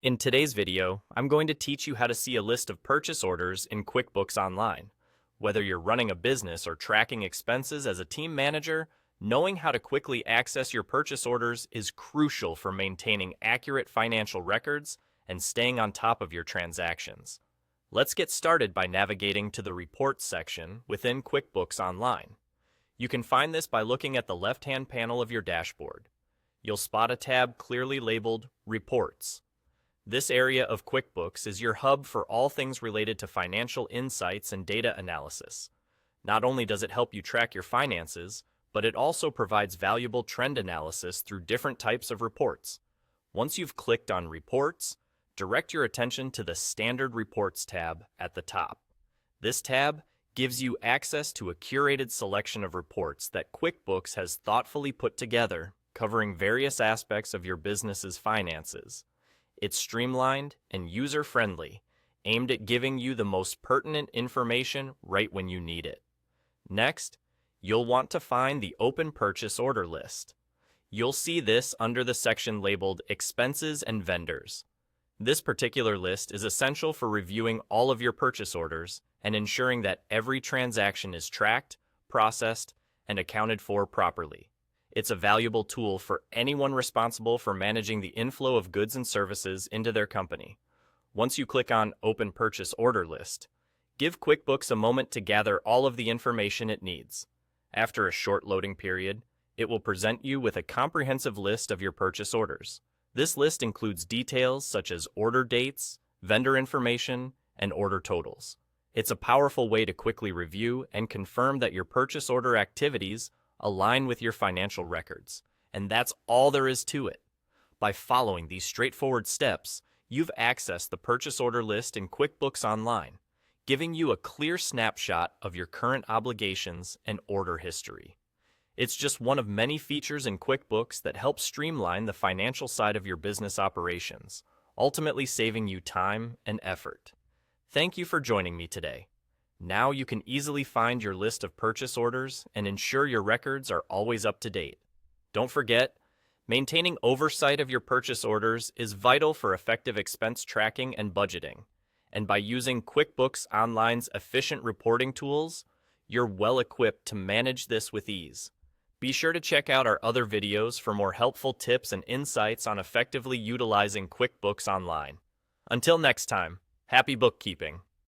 In today's video, I'm going to teach you how to see a list of purchase orders in QuickBooks Online. Whether you're running a business or tracking expenses as a team manager, knowing how to quickly access your purchase orders is crucial for maintaining accurate financial records and staying on top of your transactions. Let's get started by navigating to the Reports section within QuickBooks Online. You can find this by looking at the left-hand panel of your dashboard. You'll spot a tab clearly labeled Reports. This area of QuickBooks is your hub for all things related to financial insights and data analysis. Not only does it help you track your finances, but it also provides valuable trend analysis through different types of reports. Once you've clicked on Reports, direct your attention to the Standard Reports tab at the top. This tab gives you access to a curated selection of reports that QuickBooks has thoughtfully put together, covering various aspects of your business's finances. It's streamlined and user-friendly, aimed at giving you the most pertinent information right when you need it. Next, you'll want to find the Open Purchase Order list. You'll see this under the section labeled Expenses and Vendors. This particular list is essential for reviewing all of your purchase orders and ensuring that every transaction is tracked, processed, and accounted for properly. It's a valuable tool for anyone responsible for managing the inflow of goods and services into their company. Once you click on Open Purchase Order List, give QuickBooks a moment to gather all of the information it needs. After a short loading period, it will present you with a comprehensive list of your purchase orders. This list includes details such as order dates, vendor information, and order totals. It's a powerful way to quickly review and confirm that your purchase order activities align with your financial records, and that's all there is to it. By following these straightforward steps, you've accessed the purchase order list in QuickBooks Online, giving you a clear snapshot of your current obligations and order history. It's just one of many features in QuickBooks that help streamline the financial side of your business operations, ultimately saving you time and effort. Thank you for joining me today. Now you can easily find your list of purchase orders and ensure your records are always up to date. Don't forget, maintaining oversight of your purchase orders is vital for effective expense tracking and budgeting. And by using QuickBooks Online's efficient reporting tools, you're well equipped to manage this with ease. Be sure to check out our other videos for more helpful tips and insights on effectively utilizing QuickBooks Online. Until next time, happy bookkeeping!